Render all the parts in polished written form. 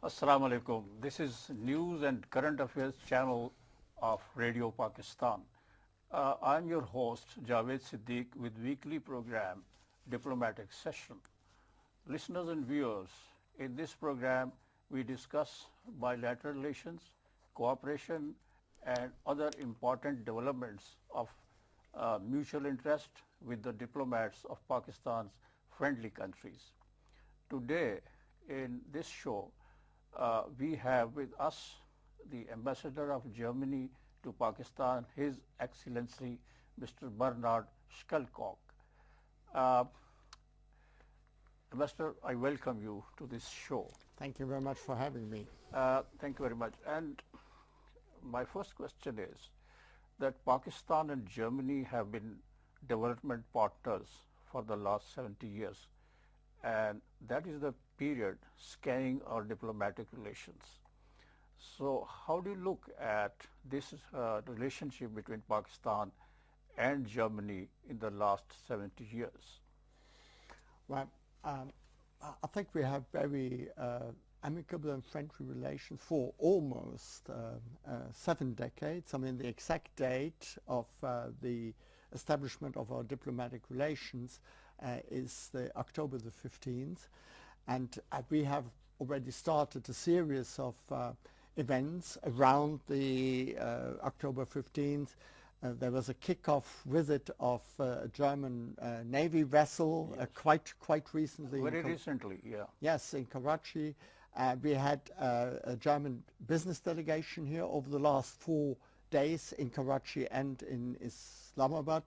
Assalamu alaikum. This is News and Current Affairs channel of Radio Pakistan. I'm your host Javed Siddiq with weekly program Diplomatic Session. Listeners and viewers, in this program we discuss bilateral relations, cooperation and other important developments of mutual interest with the diplomats of Pakistan's friendly countries. Today in this show we have with us the Ambassador of Germany to Pakistan, His Excellency Mr. Bernhard Schlagheck. Uh, Ambassador, I welcome you to this show. Thank you very much for having me. Thank you very much. And my first question is that Pakistan and Germany have been development partners for the last 70 years, and that is the period scanning our diplomatic relations. So how do you look at this relationship between Pakistan and Germany in the last 70 years? Well, I think we have very amicable and friendly relations for almost 7 decades. I mean, the exact date of the establishment of our diplomatic relations is October the 15th. And we have already started a series of events around the October 15th. There was a kickoff visit of a German Navy vessel quite recently. Very recently, yeah. Yes, in Karachi. We had a German business delegation here over the last 4 days in Karachi and in Islamabad.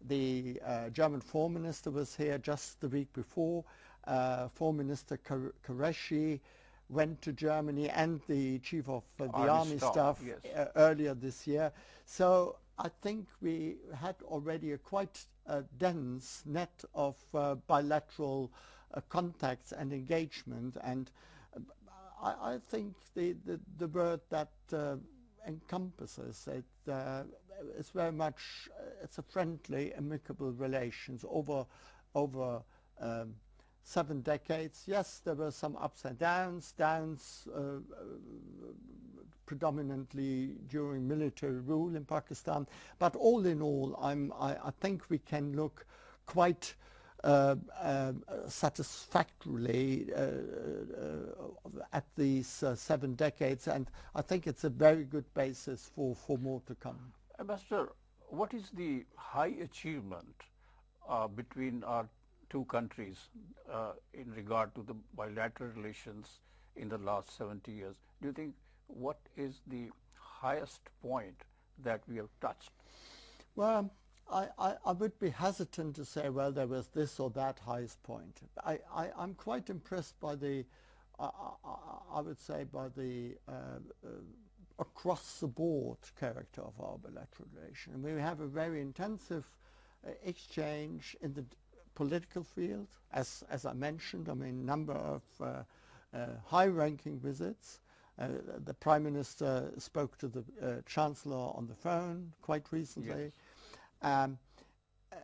The German Foreign Minister was here just the week before. Foreign Minister Qureshi went to Germany, and the Chief of the Army Staff yes. Earlier this year. So I think we had already a quite dense net of bilateral contacts and engagement, and I think the word that encompasses it is very much it's a friendly, amicable relations over 7 decades. Yes, there were some ups and downs, predominantly during military rule in Pakistan. But all in all, I think we can look quite satisfactorily at these 7 decades, and I think it's a very good basis for more to come. Ambassador, what is the high achievement between our 2 countries in regard to the bilateral relations in the last 70 years? Do you think what is the highest point that we have touched? Well, I would be hesitant to say, well, there was this or that highest point. I'm quite impressed by the, I would say, by the across-the-board character of our bilateral relation. And we have a very intensive exchange in the political field, as I mentioned. I mean, number of high-ranking visits. The Prime Minister spoke to the Chancellor on the phone quite recently. Yes.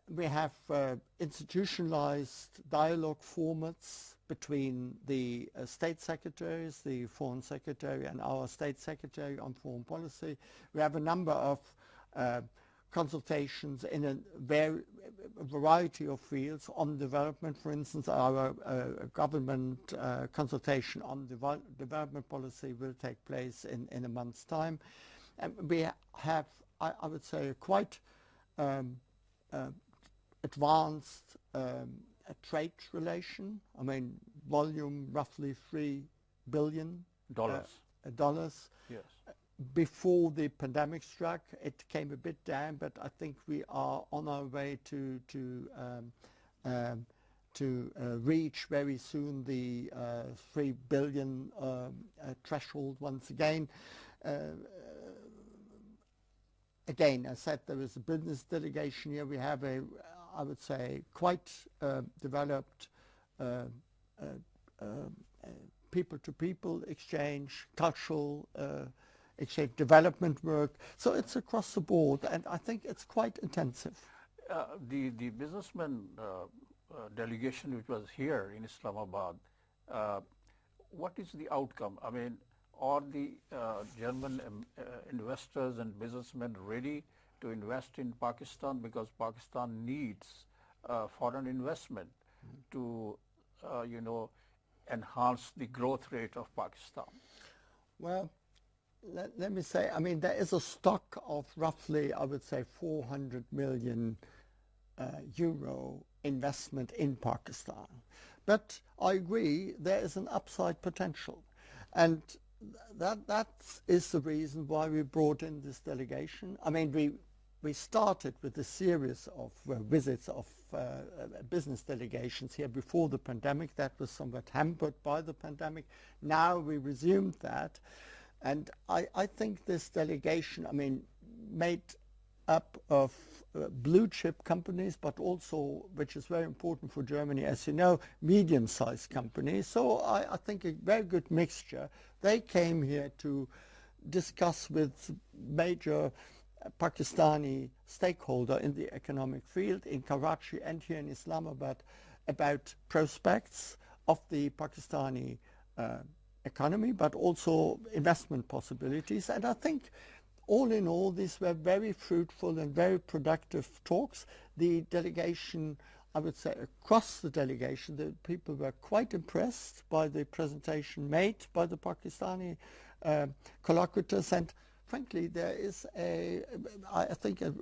We have institutionalized dialogue formats between the State Secretaries, the Foreign Secretary and our State Secretary on foreign policy. We have a number of consultations in a variety of fields on development. For instance, our government consultation on development policy will take place in a month's time. And we have, I would say, a quite advanced trade relation. I mean, volume roughly $3 billion. Yes. Before the pandemic struck, it came a bit down, but I think we are on our way to reach very soon the $3 billion threshold once again. Again, I said there is a business delegation here. We have a, I would say, quite developed people-to-people exchange, cultural exchange, development work. So it's across the board, and I think it's quite intensive. The businessman delegation which was here in Islamabad, what is the outcome? I mean, are the German investors and businessmen ready to invest in Pakistan, because Pakistan needs foreign investment to, enhance the growth rate of Pakistan? Well, let me say, I mean, there is a stock of roughly, I would say, 400 million euro investment in Pakistan. But I agree, there is an upside potential. And that is the reason why we brought in this delegation. I mean, we started with a series of visits of business delegations here before the pandemic. That was somewhat hampered by the pandemic. Now we resumed that. And I think this delegation, I mean, made up of blue chip companies, but also, which is very important for Germany, as you know, medium-sized companies. So I think a very good mixture. They came here to discuss with major Pakistani stakeholder in the economic field in Karachi and here in Islamabad about prospects of the Pakistani economy, but also investment possibilities. And I think all in all, these were very fruitful and very productive talks. The delegation, I would say across the delegation, the people were quite impressed by the presentation made by the Pakistani colloquators. And frankly, there is I think a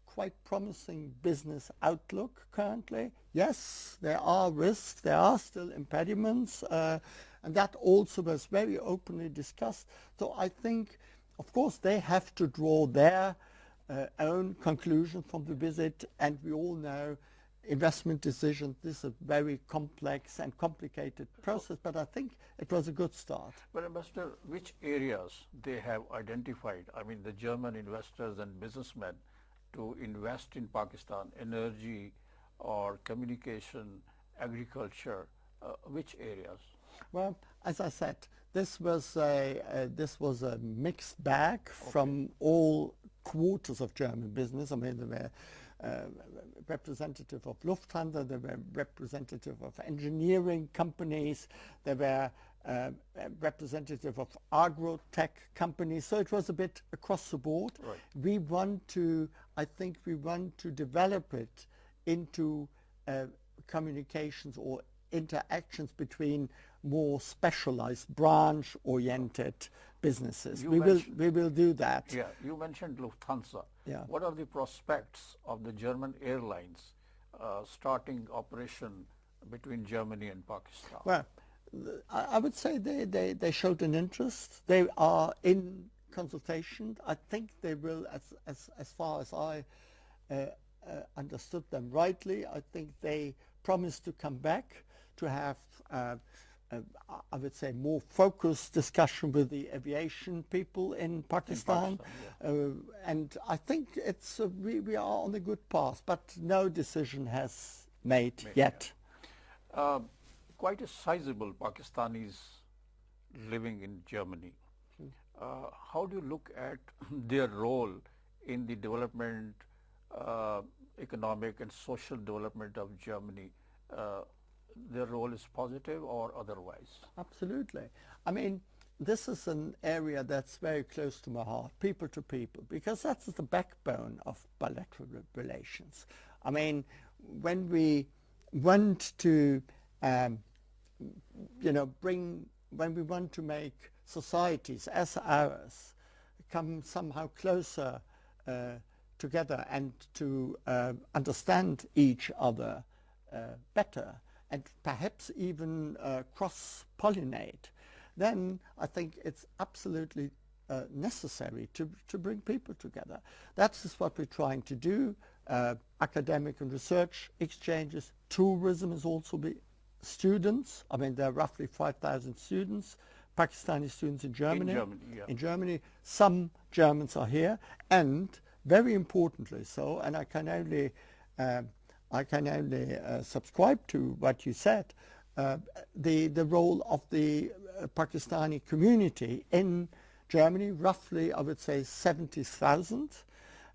quite promising business outlook currently. Yes, there are risks, there are still impediments, and that also was very openly discussed. So I think, of course, they have to draw their own conclusion from the visit, and we all know investment decisions, this is a very complex and complicated process, but I think it was a good start. But Ambassador, which areas they have identified, I mean the German investors and businessmen, to invest in Pakistan? Energy or communication, agriculture, which areas? Well, as I said, this was a mixed bag from all quarters of German business. I mean, there were representative of Lufthansa, there were representative of engineering companies, there were representative of agro-tech companies, so it was a bit across the board. Right. We want to, I think we want to develop it into communications or interactions between more specialized, branch-oriented businesses. We will do that. Yeah, you mentioned Lufthansa. Yeah. What are the prospects of the German airlines starting operation between Germany and Pakistan? Well, I would say they showed an interest. They are in consultation. I think they will, as far as I understood them rightly, I think they promised to come back to have I would say more focused discussion with the aviation people in Pakistan, and I think it's we are on a good path, but no decision has made yet. Quite a sizable Pakistanis living in Germany. How do you look at their role in the development, economic and social development of Germany? Their role is positive or otherwise? Absolutely. I mean, this is an area that's very close to my heart, people to people, because that's the backbone of bilateral relations. I mean, when we want to, when we want to make societies as ours come somehow closer together and to understand each other better, and perhaps even cross-pollinate, then I think it's absolutely necessary to bring people together. That's just what we're trying to do. Academic and research exchanges, tourism is also students. I mean, there are roughly 5,000 students, Pakistani students in Germany. In Germany, some Germans are here, and very importantly so, and I can only subscribe to what you said, the role of the Pakistani community in Germany, roughly I would say 70,000,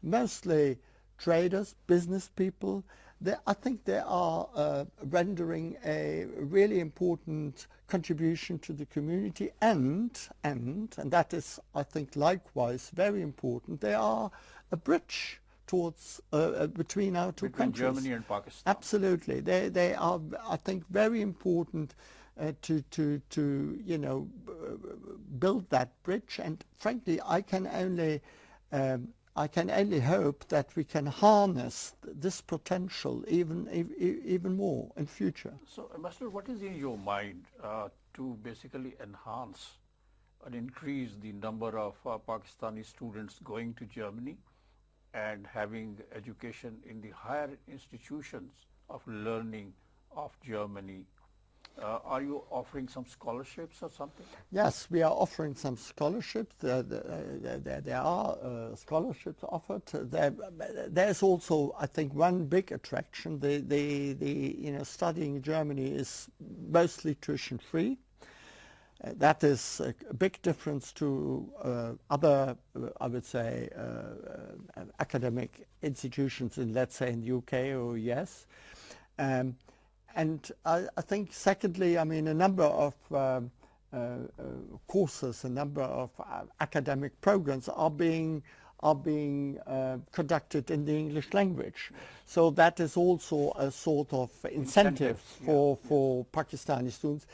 mostly traders, business people, I think they are rendering a really important contribution to the community, and that is, I think, likewise very important. They are a bridge towards between our two countries. Germany and Pakistan. Absolutely, they are, I think, very important to build that bridge. And frankly, I can only hope that we can harness this potential even more in future. So, Ambassador, what is in your mind to basically enhance and increase the number of Pakistani students going to Germany and having education in the higher institutions of learning of Germany? Are you offering some scholarships or something? Yes, we are offering some scholarships. There are scholarships offered. There's also, I think, one big attraction. Studying in Germany is mostly tuition free. That is a big difference to other, I would say, academic institutions in, let's say, in the UK or US. And I think, secondly, I mean, a number of courses, a number of academic programs are being conducted in the English language. So that is also a sort of incentive for Pakistani students.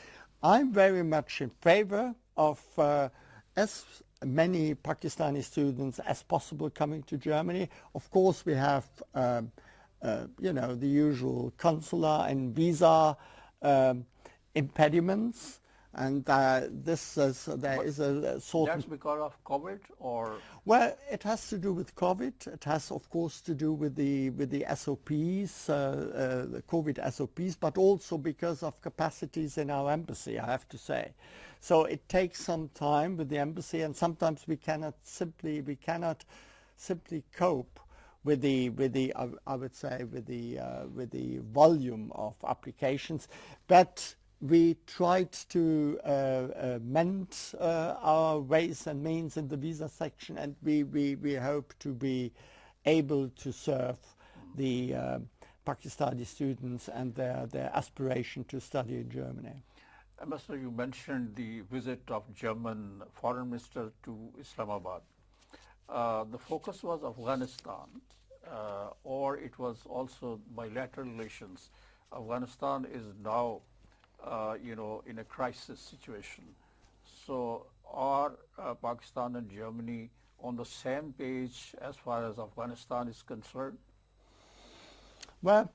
I'm very much in favor of as many Pakistani students as possible coming to Germany. Of course, we have the usual consular and visa impediments, and there is a sort of... That's because of COVID, or? Well, it has to do with COVID. It has, of course, to do with the SOPs, the COVID SOPs, but also because of capacities in our embassy, I have to say. So it takes some time with the embassy, and sometimes we cannot simply cope with the volume of applications, but we tried to mend our ways and means in the visa section, and we hope to be able to serve the Pakistani students and their aspiration to study in Germany. Ambassador, you mentioned the visit of German Foreign Minister to Islamabad. The focus was Afghanistan, or it was also bilateral relations. Afghanistan is now, in a crisis situation. So are Pakistan and Germany on the same page as far as Afghanistan is concerned? Well,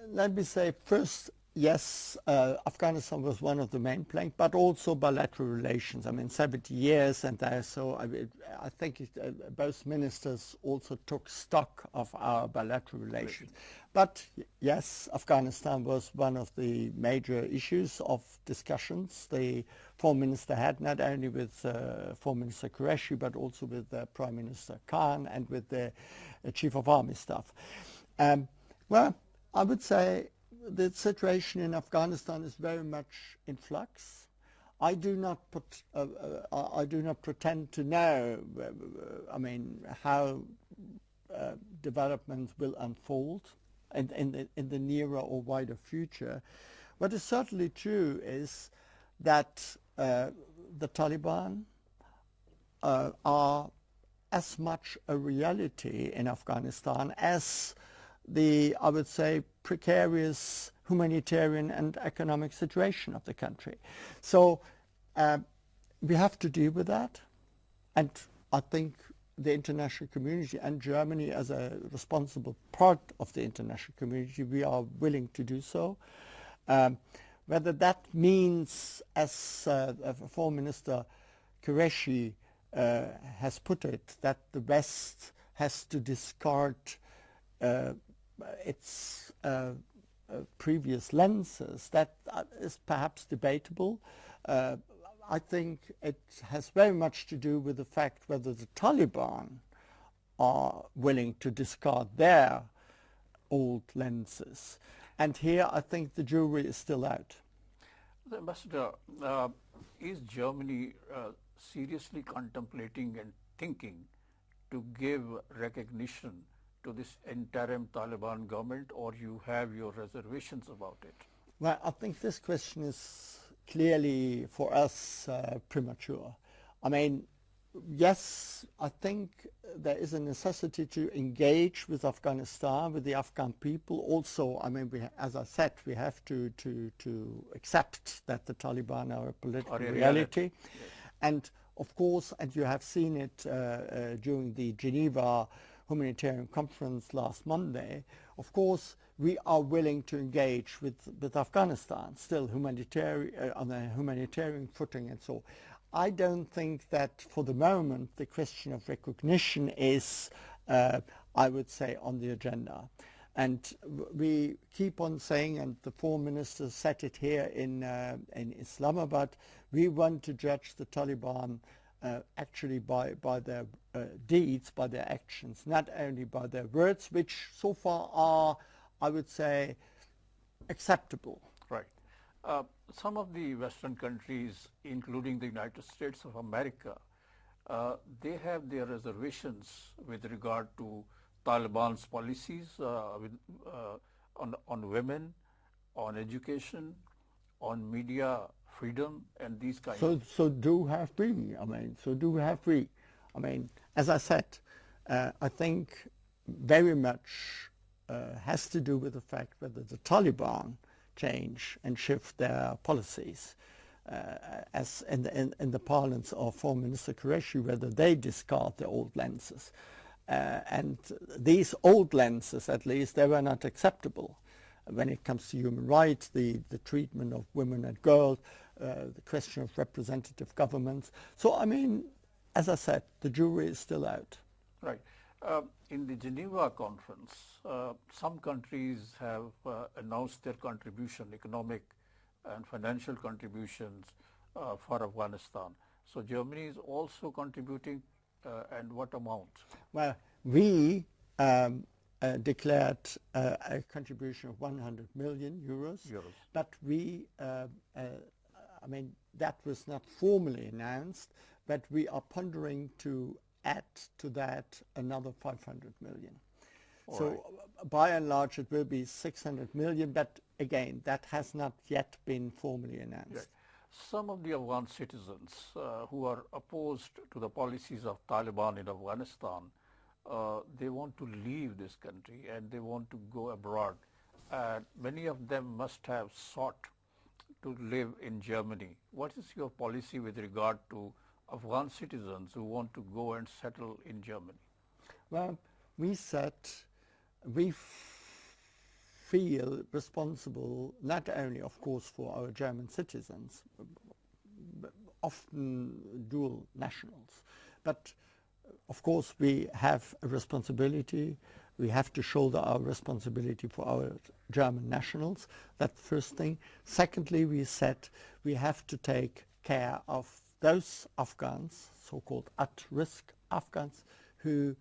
let me say first, yes, Afghanistan was one of the main planks, but also bilateral relations. I mean, 70 years, and so I think both ministers also took stock of our bilateral relations. But yes, Afghanistan was one of the major issues of discussions the Foreign Minister had, not only with Foreign Minister Qureshi, but also with Prime Minister Khan and with the Chief of Army Staff. Well, I would say the situation in Afghanistan is very much in flux. I do not pretend to know, how developments will unfold in the nearer or wider future. What is certainly true is that the Taliban are as much a reality in Afghanistan as the, I would say, precarious humanitarian and economic situation of the country. So we have to deal with that, and I think the international community and Germany, as a responsible part of the international community, we are willing to do so. Whether that means, as Foreign Minister Qureshi has put it, that the West has to discard its previous lenses, that is perhaps debatable. I think it has very much to do with the fact whether the Taliban are willing to discard their old lenses. And here I think the jury is still out. Ambassador, is Germany seriously contemplating and thinking to give recognition to this interim Taliban government, or you have your reservations about it? Well, I think this question is clearly for us premature. I mean, yes, I think there is a necessity to engage with Afghanistan, with the Afghan people. Also, I mean, as I said, we have to accept that the Taliban are a political reality. Yes. And of course, and you have seen it during the Geneva Humanitarian Conference last Monday, of course, we are willing to engage with Afghanistan, still humanitarian, on a humanitarian footing and so. I don't think that for the moment the question of recognition is, I would say, on the agenda. And we keep on saying, and the foreign ministers said it here in Islamabad, we want to judge the Taliban actually by their deeds, by their actions, not only by their words, which so far are, I would say, acceptable. Right. Some of the Western countries, including the United States of America, they have their reservations with regard to Taliban's policies on women, on education, on media freedom, and these kinds of... So do have we. I mean, so do have we. I mean, as I said, I think very much has to do with the fact whether the Taliban change and shift their policies, as in the parlance of Foreign Minister Qureshi, whether they discard their old lenses. And these old lenses, at least, they were not acceptable when it comes to human rights, the treatment of women and girls, the question of representative governments. So, I mean, as I said, the jury is still out. Right. In the Geneva conference, some countries have announced their contribution, economic and financial contributions for Afghanistan. So Germany is also contributing, and what amount? Well, we declared a contribution of 100 million euros. But we, I mean, that was not formally announced, but we are pondering to add to that another 500 million. So right. By and large it will be 600 million, but again that has not yet been formally announced. Right. Some of the Afghan citizens who are opposed to the policies of Taliban in Afghanistan, they want to leave this country and they want to go abroad. Many of them must have sought to live in Germany. What is your policy with regard to Afghan citizens who want to go and settle in Germany? Well, we said we feel responsible not only, of course, for our German citizens, often dual nationals, but of course we have a responsibility. We have to shoulder our responsibility for our German nationals. That's the first thing. Secondly, we said we have to take care of those Afghans, so-called at-risk Afghans, who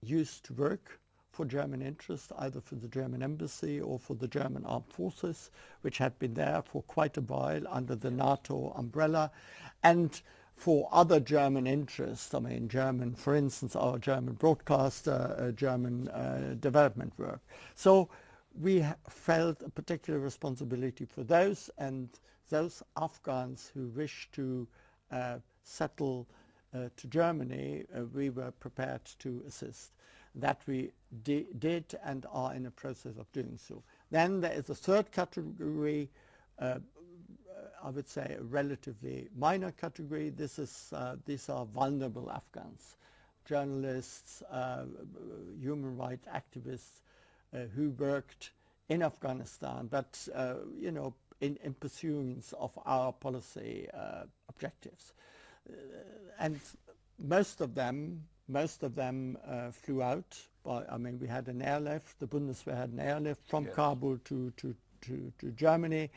used to work for German interests, either for the German embassy or for the German armed forces, which had been there for quite a while under the NATO umbrella, and for other German interests. I mean, German, for instance, our German broadcaster, German development work. So we felt a particular responsibility for those, and those Afghans who wish to settle to Germany, we were prepared to assist. That we did and are in the process of doing so. Then there is a third category, I would say a relatively minor category. These are vulnerable Afghans, journalists, human rights activists who worked in Afghanistan, but you know, in pursuance of our policy objectives. And most of them flew out. I mean, we had an airlift, the Bundeswehr had an airlift from Kabul to Germany.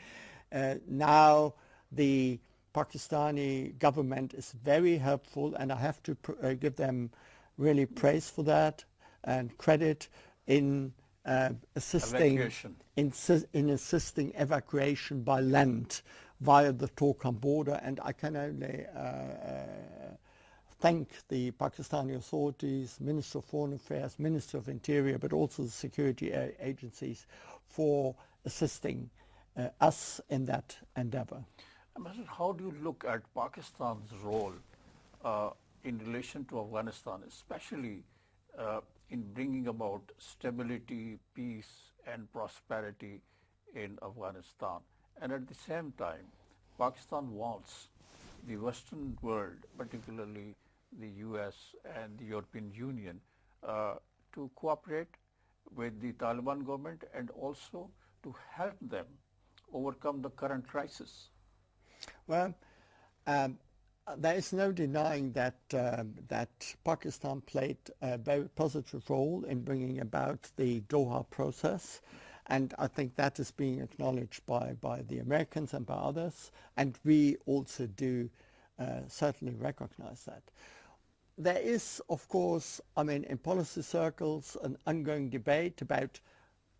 Now the Pakistani government is very helpful, and I have to give them really praise for that and credit in assisting evacuation by land via the Torkham border. And I can only thank the Pakistani authorities, Minister of Foreign Affairs, Minister of Interior, but also the security agencies for assisting us in that endeavor. Ambassador, how do you look at Pakistan's role in relation to Afghanistan, especially in bringing about stability, peace, and prosperity in Afghanistan? And at the same time, Pakistan wants the Western world, particularly the US and the European Union, to cooperate with the Taliban government and also to help them overcome the current crisis. Well, there is no denying that that Pakistan played a very positive role in bringing about the Doha process, and I think that is being acknowledged by the Americans and by others, and we also do certainly recognize that. There is, of course, I mean, in policy circles, an ongoing debate about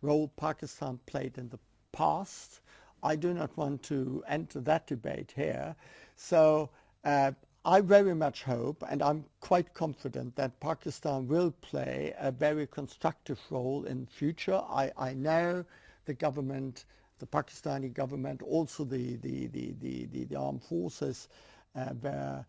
role Pakistan played in the past. I do not want to enter that debate here. So I very much hope, and I'm quite confident, that Pakistan will play a very constructive role in future. I know the government, the Pakistani government, also the armed forces were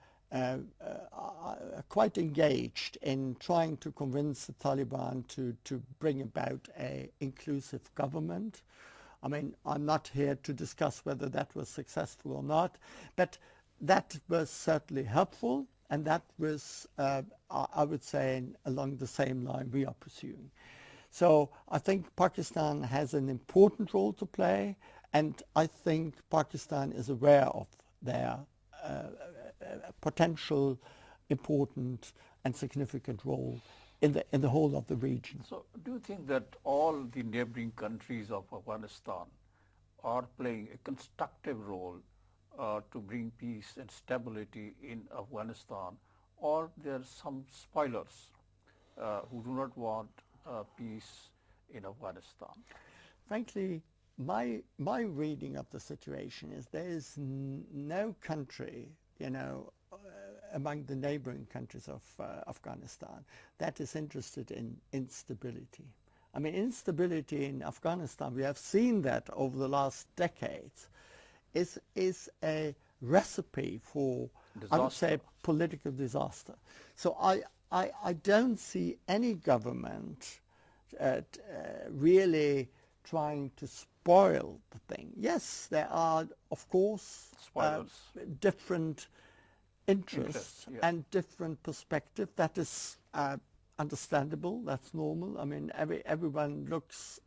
quite engaged in trying to convince the Taliban to bring about an inclusive government. I mean, I'm not here to discuss whether that was successful or not, but that was certainly helpful, and that was, I would say, along the same line we are pursuing. So I think Pakistan has an important role to play, and I think Pakistan is aware of their potential important and significant role in the whole of the region. So do you think that all the neighboring countries of Afghanistan are playing a constructive role to bring peace and stability in Afghanistan, or there are some spoilers who do not want peace in Afghanistan? Frankly, my reading of the situation is there is no country, you know, among the neighboring countries of Afghanistan that is interested in instability. I mean, instability in Afghanistan, we have seen that over the last decades, is a recipe for, disaster. I would say, political disaster. So I don't see any government really trying to spoil the thing. Yes, there are, of course, different interests yeah, and different perspective. That is understandable. That's normal. I mean, everyone looks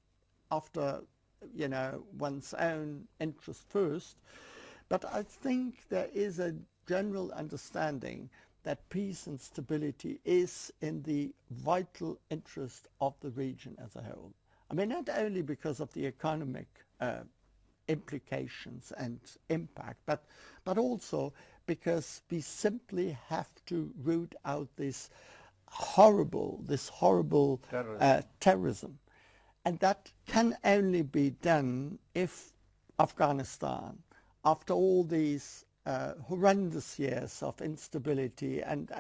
after, you know, one's own interest first. But I think there is a general understanding that peace and stability is in the vital interest of the region as a whole. I mean, not only because of the economic implications and impact, but also because we simply have to root out this horrible terrorism. And that can only be done if Afghanistan, after all these horrendous years of instability and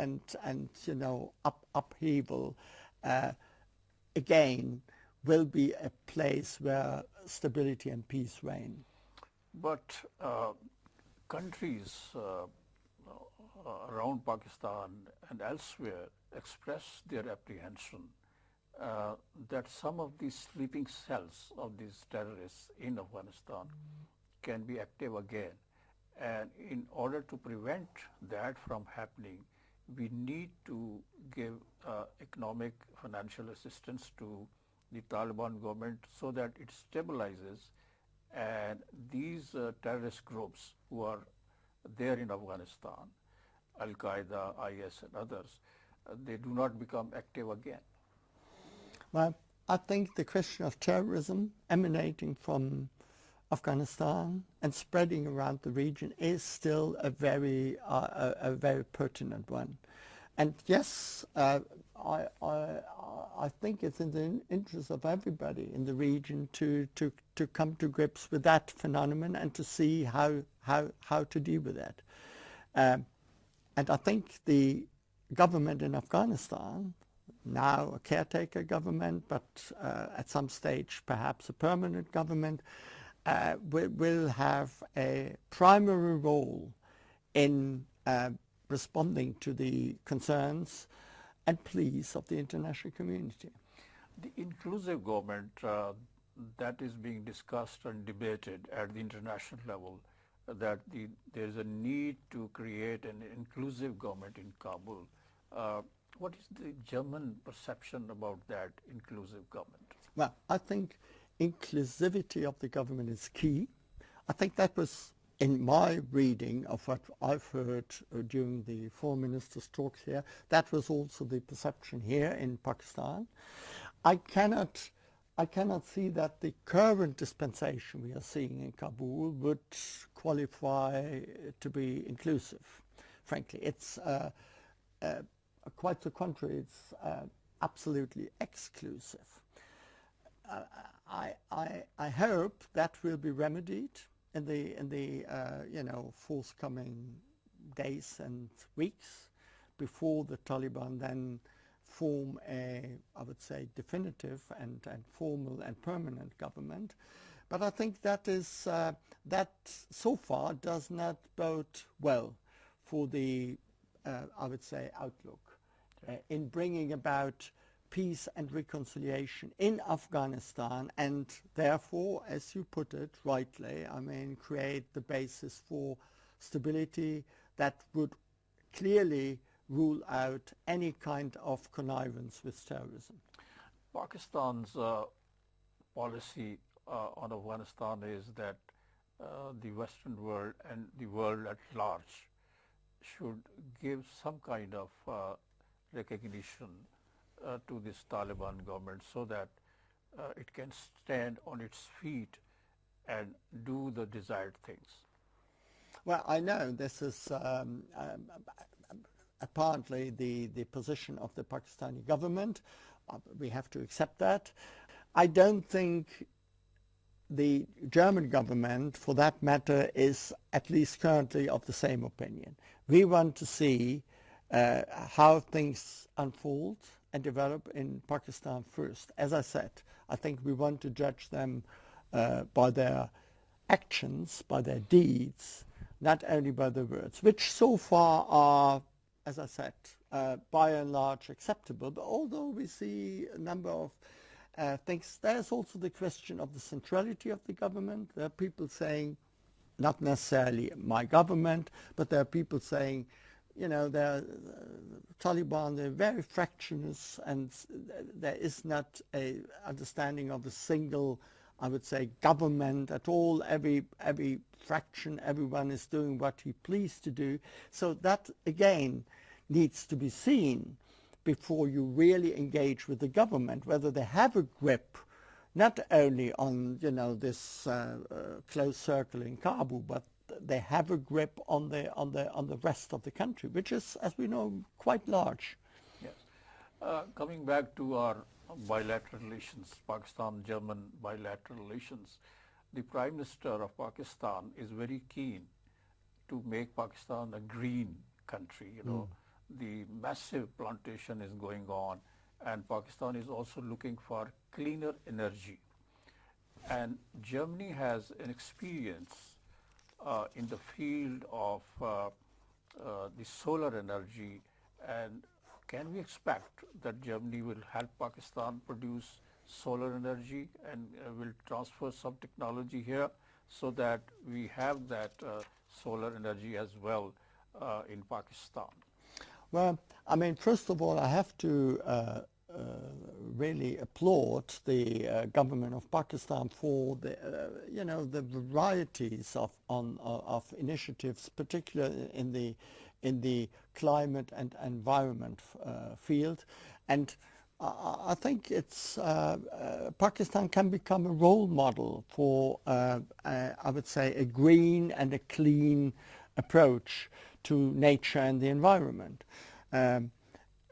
you know, upheaval, again will be a place where stability and peace reign. But countries around Pakistan and elsewhere express their apprehension that some of these sleeping cells of these terrorists in Afghanistan can be active again. And in order to prevent that from happening, we need to give economic, financial assistance to the Taliban government so that it stabilizes, and these terrorist groups who are there in Afghanistan, Al-Qaeda, IS and others, they do not become active again. Well, I think the question of terrorism emanating from Afghanistan and spreading around the region is still a very pertinent one. And yes, I think it's in the interest of everybody in the region to come to grips with that phenomenon and to see how to deal with that. And I think the government in Afghanistan, now a caretaker government, but at some stage perhaps a permanent government, will have a primary role in responding to the concerns and pleas of the international community. The inclusive government that is being discussed and debated at the international level, that there is a need to create an inclusive government in Kabul. What is the German perception about that inclusive government? Well, I think inclusivity of the government is key. I think that was, in my reading of what I've heard during the foreign ministers' talks here, that was also the perception here in Pakistan. I cannot see that the current dispensation we are seeing in Kabul would qualify to be inclusive. Frankly, it's quite the contrary. It's absolutely exclusive. I hope that will be remedied in the forthcoming days and weeks before the Taliban then form a, I would say, definitive and formal and permanent government. But I think that is that so far does not bode well for the I would say outlook in bringing about peace and reconciliation in Afghanistan, and therefore, as you put it rightly, I mean, create the basis for stability that would clearly rule out any kind of connivance with terrorism. Pakistan's policy on Afghanistan is that the Western world and the world at large should give some kind of recognition to this Taliban government so that it can stand on its feet and do the desired things. Well, I know this is apparently the position of the Pakistani government. We have to accept that. I don't think the German government, for that matter, is at least currently of the same opinion. We want to see how things unfold and develop in Pakistan first. As I said, I think we want to judge them by their actions, by their deeds, not only by the words, which so far are, as I said, by and large acceptable. But although we see a number of things, there's also the question of the centrality of the government. There are people saying, not necessarily my government, but there are people saying, you know, the Taliban, they're very fractious, and there is not a understanding of a single, I would say, government at all. Every fraction, everyone is doing what he pleased to do. So that, again, needs to be seen before you really engage with the government, whether they have a grip not only on, you know, this close circle in Kabul, but they have a grip on the rest of the country, which is, as we know, quite large. Yes. Coming back to our bilateral relations, Pakistan-German bilateral relations, the Prime Minister of Pakistan is very keen to make Pakistan a green country. You know, the massive plantation is going on, and Pakistan is also looking for cleaner energy. And Germany has an experience in the field of the solar energy, and can we expect that Germany will help Pakistan produce solar energy and will transfer some technology here so that we have that solar energy as well in Pakistan? Well, I mean, first of all, I have to really applaud the government of Pakistan for the, you know, the varieties of initiatives, particularly in the climate and environment field, and I think it's Pakistan can become a role model for, I would say, a green and a clean approach to nature and the environment.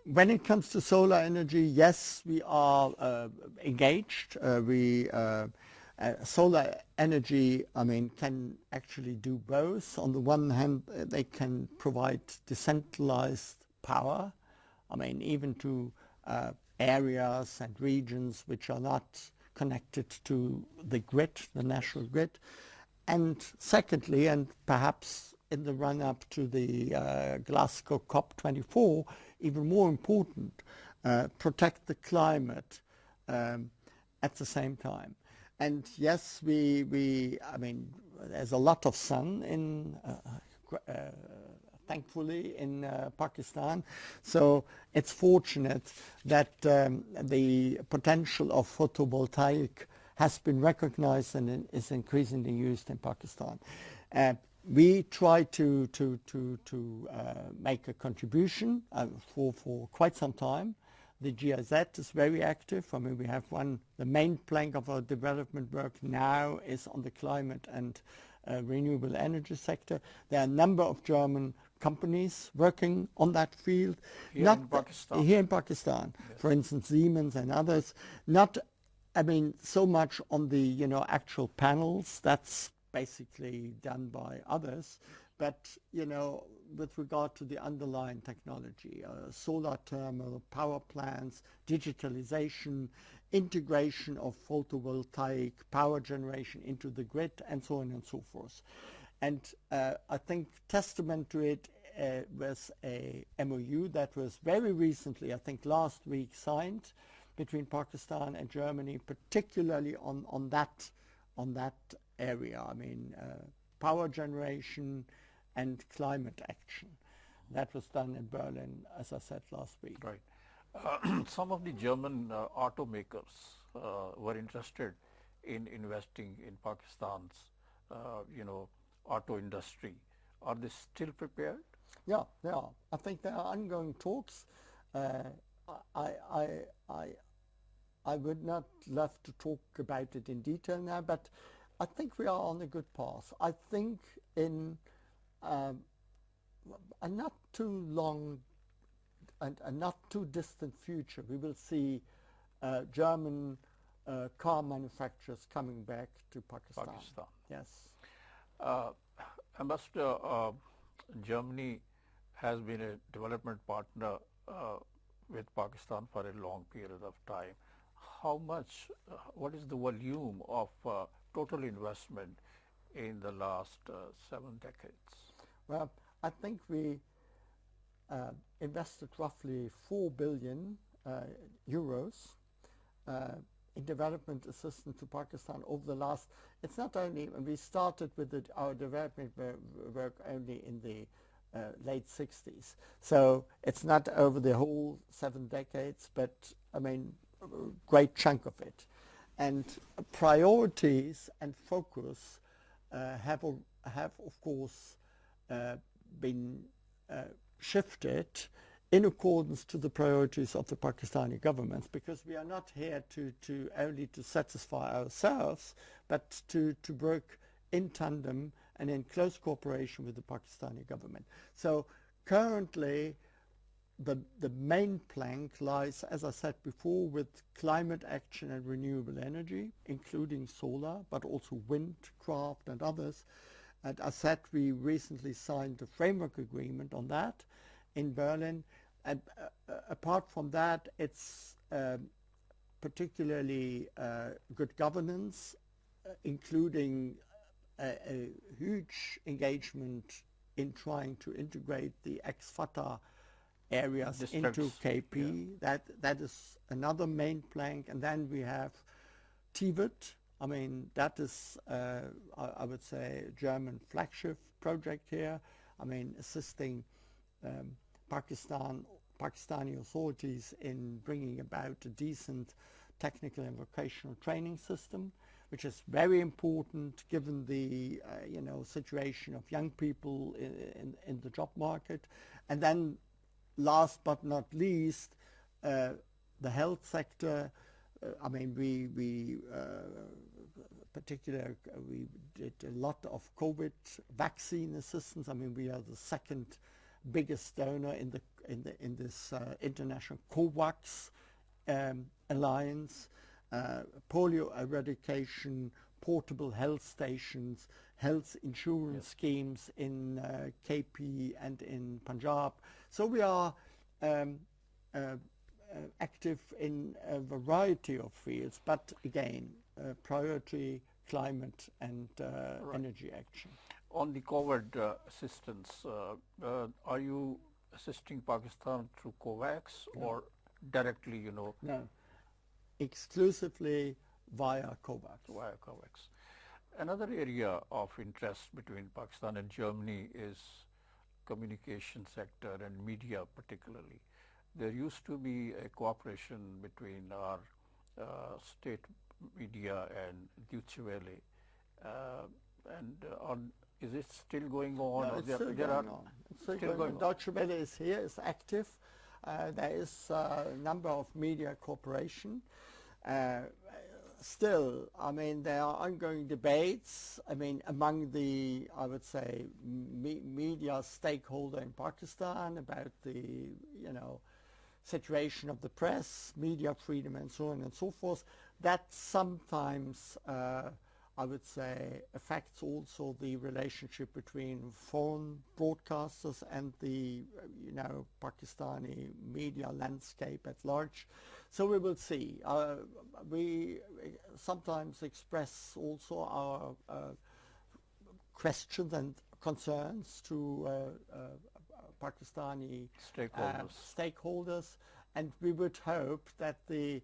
When it comes to solar energy, yes, we are engaged. Solar energy, I mean, can actually do both. On the one hand, they can provide decentralized power I mean, even to areas and regions which are not connected to the grid, the national grid. And secondly, and perhaps in the run-up to the Glasgow COP24, even more important, protect the climate at the same time. And yes, I mean, there's a lot of sun in, thankfully, in Pakistan. So it's fortunate that the potential of photovoltaic has been recognized and is increasingly used in Pakistan. We try to make a contribution for quite some time. The GIZ is very active. I mean, we have the main plank of our development work now is on the climate and renewable energy sector. There are a number of German companies working on that field. Here in Pakistan? Here in Pakistan. Yes. For instance, Siemens and others. Not, I mean, so much on the, actual panels. That's basically done by others. But, with regard to the underlying technology, solar thermal, power plants, digitalization, integration of photovoltaic power generation into the grid, and so on and so forth. And I think testament to it was a MOU that was very recently, I think last week, signed between Pakistan and Germany, particularly on that area. I mean, power generation and climate action. That was done in Berlin, as I said last week. Right. Some of the German automakers were interested in investing in Pakistan's, auto industry. Are they still prepared? Yeah, they are. I think there are ongoing talks. I would not love to talk about it in detail now, but I think we are on a good path. I think in a not too long and a not too distant future, we will see German car manufacturers coming back to Pakistan. Yes. Ambassador, Germany has been a development partner with Pakistan for a long period of time. How much, what is the volume of total investment in the last 7 decades? Well, I think we invested roughly 4 billion euros in development assistance to Pakistan over the last, it's not only, we started with our development work only in the late 60s. So it's not over the whole 7 decades, but I mean, a great chunk of it. And priorities and focus have of course been shifted in accordance to the priorities of the Pakistani governments, because we are not here to only to satisfy ourselves, but to work in tandem and in close cooperation with the Pakistani government. So currently the main plank lies, as I said before, with climate action and renewable energy, including solar, but also windcraft and others. And as I said, we recently signed a framework agreement on that in Berlin. And apart from that, it's particularly good governance, including a huge engagement in trying to integrate the ex-Fatah areas into KP. Yeah. That is another main plank. And then we have TVET. I mean, that is, I would say, a German flagship project here. I mean, assisting Pakistani authorities in bringing about a decent technical and vocational training system, which is very important given the situation of young people in the job market. And then last but not least, the health sector. I mean, we did a lot of COVID vaccine assistance. I mean, we are the second biggest donor in this international COVAX alliance. Polio eradication, portable health stations, health insurance schemes in KP and in Punjab. So we are active in a variety of fields, but again, priority climate and energy action. On the COVID assistance, are you assisting Pakistan through COVAX or directly, No, exclusively via COVAX. Via COVAX. Another area of interest between Pakistan and Germany is communication sector and media particularly. There used to be a cooperation between our state media and Deutsche Welle. Is it still going on? No, it's still going on. It's still going on. Deutsche Welle is here, is active. There is a number of media cooperation. Still, I mean, there are ongoing debates, I mean, among the, I would say, media stakeholder in Pakistan about the, situation of the press, media freedom and so on and so forth. That sometimes, I would say, affects also the relationship between foreign broadcasters and the, Pakistani media landscape at large. So we will see. We sometimes express also our questions and concerns to Pakistani stakeholders, and we would hope that the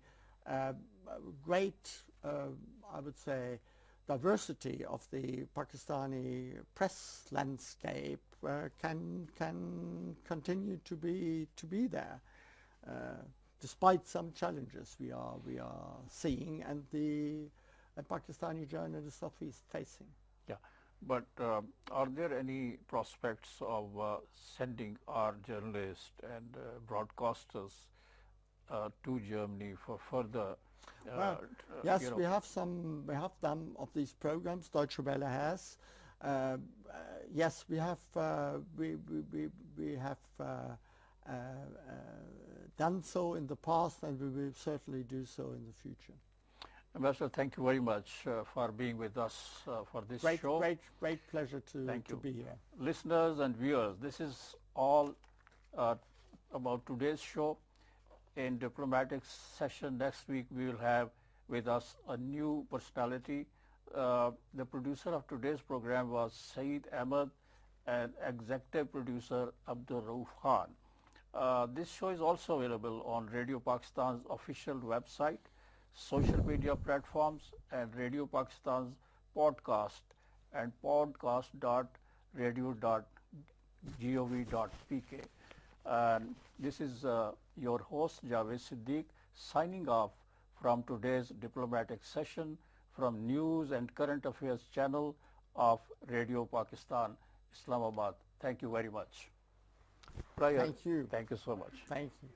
great, I would say, diversity of the Pakistani press landscape can continue to be there, despite some challenges we are seeing and the Pakistani journalists are facing. Yeah, but are there any prospects of sending our journalists and broadcasters to Germany for further? Yes, we have some of these programs. Deutsche Welle has. Yes, we have done so in the past, and we will certainly do so in the future. Ambassador, thank you very much for being with us for this show. Great pleasure to be here. Listeners and viewers, this is all about today's show. In diplomatic session next week, we will have with us a new personality. The producer of today's program was Saeed Ahmed and executive producer Abdul Rauf Khan. This show is also available on Radio Pakistan's official website, social media platforms, and Radio Pakistan's podcast and podcast.radio.gov.pk. And this is your host Javed Siddiq signing off from today's diplomatic session from News and Current Affairs channel of Radio Pakistan, Islamabad. Thank you very much. Thank you. Thank you so much. Thank you.